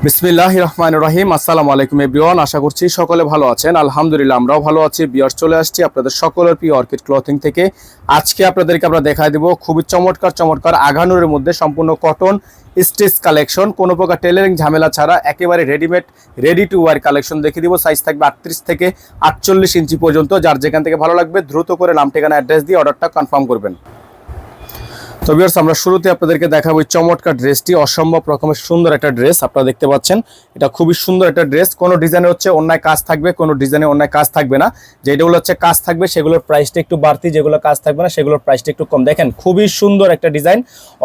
বিসমিল্লাহির রহমানির রহিম। আসসালামু আলাইকুম এভরিওয়ান, আশা করছি সকলে ভালো আছেন। আলহামদুলিল্লাহ আমরাও ভালো আছি। ভিউয়ার্স, চলে আসছি আপনাদের সকলের প্রিয় অর্কিড ক্লথিং থেকে। আজকে আপনাদেরকে আমরা দেখাই দেব খুবই চমৎকার আঘানুরের মধ্যে সম্পূর্ণ কটন স্টিচ কালেকশন, কোনো প্রকার টেলারিং ঝামেলা ছাড়া একেবারে readymade ready to wire collection দেখিয়ে দিব। সাইজ থাকবে 38 থেকে 48 ইঞ্চি পর্যন্ত। যার যেখান থেকে ভালো লাগবে দ্রুত করে নাম ঠিকানা অ্যাড্রেস দিয়ে অর্ডারটা কনফার্ম করবেন। তো ভিউয়ার্স, আমরা শুরুতে আপনাদেরকে দেখাবো এই চমৎকার ড্রেসটি। অসম্ভব রকমের সুন্দর একটা ড্রেস আপনারা দেখতে পাচ্ছেন। এটা খুবই সুন্দর একটা ড্রেস। কোনো ডিজাইনে হচ্ছে অন্যায় কাজ থাকবে, কোনো ডিজাইনে অন্যায় কাজ থাকবে না। যেগুলো হচ্ছে কাজ থাকবে সেগুলোর প্রাইসটা একটু বাড়তি, যেগুলো কাজ থাকবে না সেগুলোর প্রাইসটা একটু কম। দেখেন খুবই সুন্দর একটা ডিজাইন,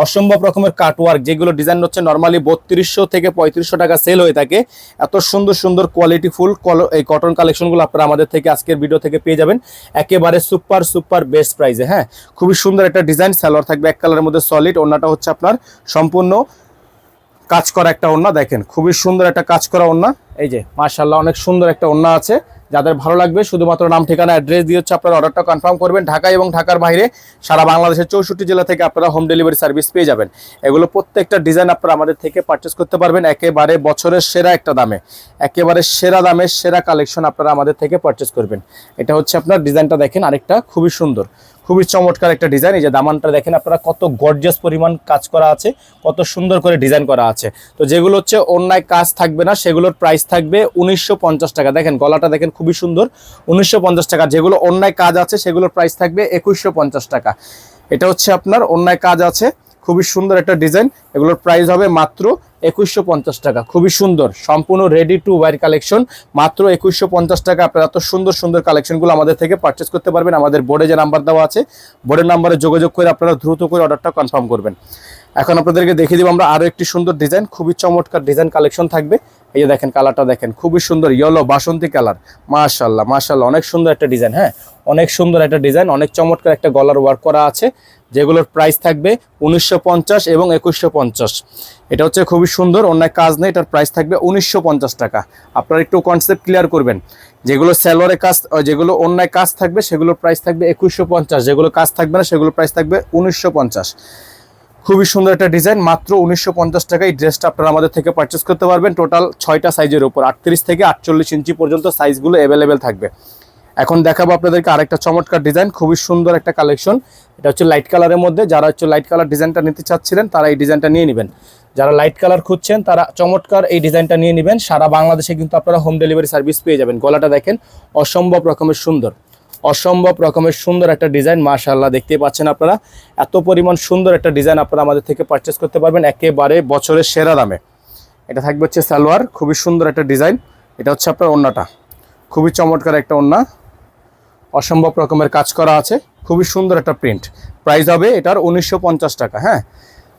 অসম্ভব রকমের কাটওয়ার্ক। যেগুলো ডিজাইন হচ্ছে নর্মালি 3200 থেকে 3500 টাকা সেল হয়ে থাকে, এত সুন্দর কোয়ালিটিফুল এই কটন কালেকশনগুলো আপনারা আমাদের থেকে আজকের ভিডিও থেকে পেয়ে যাবেন একেবারে সুপার বেস্ট প্রাইসে। হ্যাঁ, খুবই সুন্দর একটা ডিজাইন। সালোয়ার থাকবে এক কালারের মধ্যে সলিড, ওড়নাটা হচ্ছে আপনার সম্পূর্ণ কাজ করা একটা ওড়না। দেখেন খুবই সুন্দর একটা কাজ করা ওড়না। এই যে মাশাআল্লাহ অনেক সুন্দর একটা ওড়না আছে। যাদের ভালো লাগবে শুধুমাত্র নাম ঠিকানা অ্যাড্রেস দিয়ে হচ্ছে আপনারা অর্ডারটা কনফার্ম করবেন। ঢাকা এবং ঢাকার বাইরে সারা বাংলাদেশের 64 জেলা থেকে আপনারা হোম ডেলিভারি সার্ভিস পেয়ে যাবেন। এগুলো প্রত্যেকটা ডিজাইন আপনারা আমাদের থেকে পারচেস করতে পারবেন একেবারে বছরের সেরা একটা দামে, একেবারে সেরা দামে সেরা কালেকশন আপনারা আমাদের থেকে পারচেস করবেন। এটা হচ্ছে আপনার ডিজাইনটা দেখেন, আরেকটা খুবই সুন্দর, খুবই চমৎকার একটা ডিজাইন। এই যে দামানটা দেখেন আপনারা, কত গর্জিয়াস পরিমাণ কাজ করা আছে, কত সুন্দর করে ডিজাইন করা আছে। তো যেগুলো হচ্ছে অন্যায় কাজ থাকবে না সেগুলোর প্রাইস থাকবে 1950 টাকা। দেখেন গলাটা দেখেন খুবই সুন্দর, 1950 টাকা। যেগুলো অন্যায় কাজ আছে সেগুলোর প্রাইস থাকবে 2150 টাকা। এটা হচ্ছে আপনার অন্যায় কাজ আছে, খুবই সুন্দর একটা ডিজাইন। এগুলোর প্রাইস হবে মাত্র 2150 টাকা। খুবই সুন্দর সম্পূর্ণ রেডি টু ওয়্যার কালেকশন, মাত্র 2150 টাকা। আপনারা এত সুন্দর কালেকশনগুলো আমাদের থেকে পারচেস করতে পারবেন। আমাদের বোর্ডে যে নাম্বার দেওয়া আছে, বোর্ডের নাম্বারে যোগাযোগ করে আপনারা দ্রুত করে অর্ডারটা কনফার্ম করবেন। এখন আপনাদেরকে দেখিয়ে দিব আমরা আরও একটি সুন্দর ডিজাইন, খুবই চমৎকার ডিজাইন কালেকশন থাকবে। এই যে দেখেন কালারটা দেখেন, খুবই সুন্দর ইয়েলো বাসন্তী কালার। মাশাআল্লাহ অনেক সুন্দর একটা ডিজাইন। হ্যাঁ, অনেক সুন্দর একটা ডিজাইন, অনেক চমৎকার একটা গলার ওয়ার্ক করা আছে। যেগুলোর প্রাইস থাকবে 1950 এবং 2150। এটা হচ্ছে খুবই সুন্দর, অন্যায় কাজ নেই, এটার প্রাইস থাকবে 1950 টাকা। আপনারা একটু কনসেপ্ট ক্লিয়ার করবেন। যেগুলো সালোয়ারে কাজ, যেগুলো অন্যায় কাজ থাকবে সেগুলোর প্রাইস থাকবে 2150, যেগুলো কাজ থাকবে না সেগুলোর প্রাইস থাকবে 1950। খুবই সুন্দর একটা ডিজাইন, মাত্র 1950 টাকা। এই ড্রেসটা আপনারা আমাদের থেকে পারচেস করতে পারবেন। টোটাল 6টা সাইজের উপর, 38 থেকে 48 ইঞ্চি পর্যন্ত সাইজগুলো অ্যাভেলেবেল থাকবে। এখন দেখাবো আপনাদেরকে আরেকটা চমৎকার ডিজাইন, খুবই সুন্দর একটা কালেকশন। এটা হচ্ছে লাইট কালারের মধ্যে। যারা হচ্ছে লাইট কালার ডিজাইনটা নিতে চাচ্ছিলেন তারা এই ডিজাইনটা নিয়ে নেবেন। যারা লাইট কালার খুঁজছেন তারা চমৎকার এই ডিজাইনটা নিয়ে নেবেন। সারা বাংলাদেশে কিন্তু আপনারা হোম ডেলিভারি সার্ভিস পেয়ে যাবেন। গলাটা দেখেন অসম্ভব রকমের সুন্দর একটা ডিজাইন। মাশাআল্লাহ, দেখতেই পাচ্ছেন আপনারা, এত পরিমাণ সুন্দর একটা ডিজাইন আপনারা আমাদের থেকে পারচেস করতে পারবেন একেবারে বছরের সেরা দামে। এটা থাকবে হচ্ছে সালোয়ার, খুবই সুন্দর একটা ডিজাইন। এটা হচ্ছে আপনার ওড়নাটা, খুবই চমৎকার একটা ওড়না, অসম্ভব রকমের কাজ করা আছে, খুবই সুন্দর একটা প্রিন্ট। প্রাইস হবে এটার 1950 টাকা। হ্যাঁ,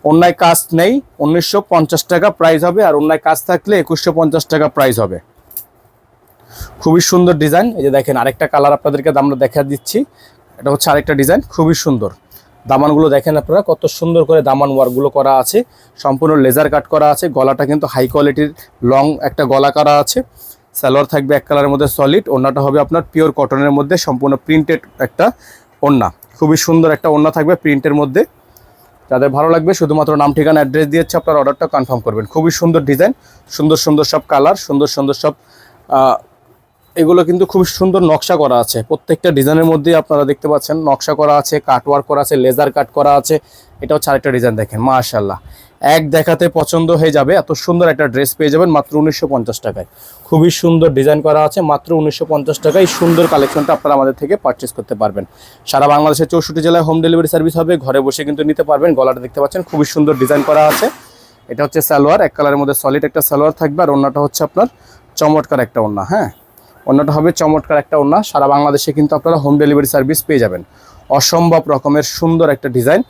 অন্যায় কাজ নেই, 1950 টাকা প্রাইস হবে। আর অন্যায় কাজ থাকলে 2150 টাকা প্রাইস হবে। খুবই সুন্দর ডিজাইন। এই যে দেখেন আরেকটা কালার আপনাদেরকে আমরা দেখা দিচ্ছি। এটা হচ্ছে আরেকটা ডিজাইন, খুবই সুন্দর। দামানগুলো দেখেন আপনারা, কত সুন্দর করে দামান ওয়ার্কগুলো করা আছে, সম্পূর্ণ লেজার কাট করা আছে। গলাটা কিন্তু হাই কোয়ালিটির লং একটা গলা করা আছে। সালোয়ার থাকবে এক কালারের মধ্যে সলিড, ওড়নাটা হবে আপনার পিওর কটনের মধ্যে সম্পূর্ণ প্রিন্টেড একটা ওড়না। খুবই সুন্দর একটা ওড়না থাকবে প্রিন্টের মধ্যে। যাদের ভালো লাগবে শুধুমাত্র নাম ঠিকানা অ্যাড্রেস দিয়েছে আপনার অর্ডারটা কনফার্ম করবেন। খুবই সুন্দর ডিজাইন, সুন্দর সব কালার, সুন্দর সব এগুলো কিন্তু খুব সুন্দর নকশা করা আছে। প্রত্যেকটা ডিজাইনের মধ্যেই আপনারা দেখতে পাচ্ছেন নকশা করা আছে, কাটওয়ার্ক করা আছে, লেজার কাট করা আছে। এটা হচ্ছে আরেকটা ডিজাইন দেখেন, মাশাআল্লাহ এক দেখাতে পছন্দ হয়ে যাবে। এত সুন্দর একটা ড্রেস পেয়ে যাবেন মাত্র 1950 টাকায়। খুবই সুন্দর ডিজাইন করা আছে, মাত্র 1950 টাকায় সুন্দর কালেকশনটা আপনারা আমাদের থেকে পারচেস করতে পারবেন। সারা বাংলাদেশের 64 জেলায় হোম ডেলিভারি সার্ভিস হবে, ঘরে বসে কিন্তু নিতে পারবেন। গলাটা দেখতে পাচ্ছেন খুবই সুন্দর ডিজাইন করা আছে। এটা হচ্ছে সালোয়ার, এক কালারের মধ্যে সলিড একটা সালোয়ার থাকবে। আর ওড়নাটা হচ্ছে আপনার চমৎকার একটা ওড়না। হ্যাঁ, ওড়নাটা হবে চমৎকার একটা ওড়না। সারা বাংলাদেশে কিন্তু আপনারা হোম ডেলিভারি সার্ভিস পেয়ে যাবেন। অসম্ভব রকমের সুন্দর একটা ডিজাইন,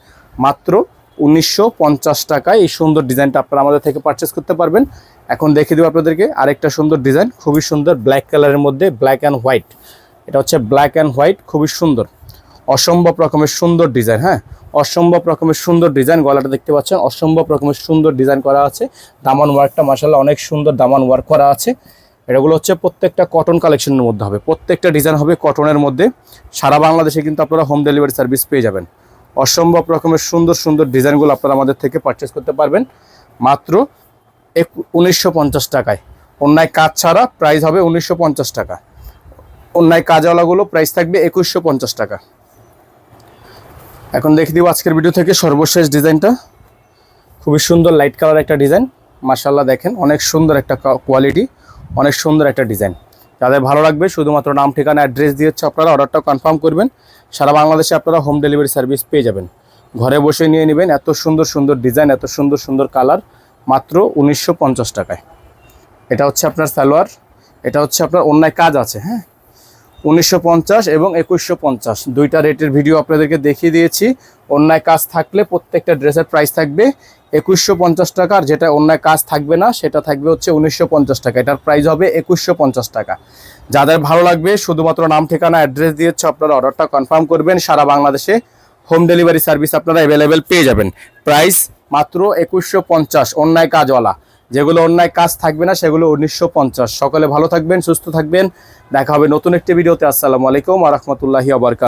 মাত্র 1950 টাকায় এই সুন্দর ডিজাইনটা আপনারা আমাদের থেকে পারচেস করতে পারবেন। এখন দেখিয়ে দেবো আপনাদেরকে আরেকটা সুন্দর ডিজাইন, খুবই সুন্দর ব্ল্যাক কালারের মধ্যে, ব্ল্যাক অ্যান্ড হোয়াইট। এটা হচ্ছে ব্ল্যাক অ্যান্ড হোয়াইট, খুবই সুন্দর, অসম্ভব রকমের সুন্দর ডিজাইন। হ্যাঁ, অসম্ভব রকমের সুন্দর ডিজাইন। গলাটা দেখতে পাচ্ছেন অসম্ভব রকমের সুন্দর ডিজাইন করা আছে। দামান ওয়ার্কটা মাশাআল্লাহ অনেক সুন্দর দামান ওয়ার্ক করা আছে। এগুলো হচ্ছে প্রত্যেকটা কটন কালেকশনের মধ্যে হবে, প্রত্যেকটা ডিজাইন হবে কটনের মধ্যে। সারা বাংলাদেশে কিন্তু আপনারা হোম ডেলিভারি সার্ভিস পেয়ে যাবেন। অসম্ভব রকমের সুন্দর ডিজাইনগুলো আপনারা আমাদের থেকে পারচেস করতে পারবেন মাত্র 1950 টাকায়। অন্যায় কাজ ছাড়া প্রাইস হবে 1950 টাকা। অন্যায় কাজওয়ালাগুলো প্রাইস থাকবে 2150 টাকা। এখন দেখে দিব আজকের ভিডিও থেকে সর্বশেষ ডিজাইনটা। খুবই সুন্দর লাইট কালার একটা ডিজাইন, মাশাআল্লাহ দেখেন অনেক সুন্দর একটা কোয়ালিটি, অনেক সুন্দর একটা ডিজাইন। যাদের ভালো লাগবে শুধুমাত্র নাম ঠিকানা অ্যাড্রেস দিয়েছে, আপনারা অর্ডারটা কনফার্ম করবেন। সারা বাংলাদেশে আপনারা হোম ডেলিভারি সার্ভিস পেয়ে যাবেন। ঘরে বসে নিয়ে নেবেন। এত সুন্দর সুন্দর ডিজাইন, এত সুন্দর সুন্দর কালার, মাত্র 1950 টাকায়। এটা হচ্ছে আপনার সালোয়ার, এটা হচ্ছে আপনার অন্যায় কাজ আছে, হ্যাঁ 1950 এবং 2150 দুইটা রেটের ভিডিও আপনাদেরকে দেখিয়ে দিয়েছি। অন্যায় কাজ থাকলে প্রত্যেকটা ড্রেসের প্রাইস থাকবে 2150 টাকা, আর যেটা অন্যায় কাজ থাকবে না সেটা থাকবে হচ্ছে 1950 টাকা। এটার প্রাইস হবে 2150 টাকা। যাদের ভালো লাগবে শুধুমাত্র নাম ঠিকানা অ্যাড্রেস দিয়েছে, আপনারা অর্ডারটা কনফার্ম করবেন। সারা বাংলাদেশে হোম ডেলিভারি সার্ভিস আপনারা অ্যাভেলেবেল পেয়ে যাবেন। প্রাইস মাত্র 2150। অন্যায় কাজওয়ালা, যেগুলো অন্যায় কাজ থাকবে না সেগুলো 1950। সকলে ভালো থাকবেন, সুস্থ থাকবেন। দেখা হবে নতুন একটি ভিডিওতে। আসসালামু আলাইকুম ওয়া রাহমাতুল্লাহি ওয়া বারাকাতুহু।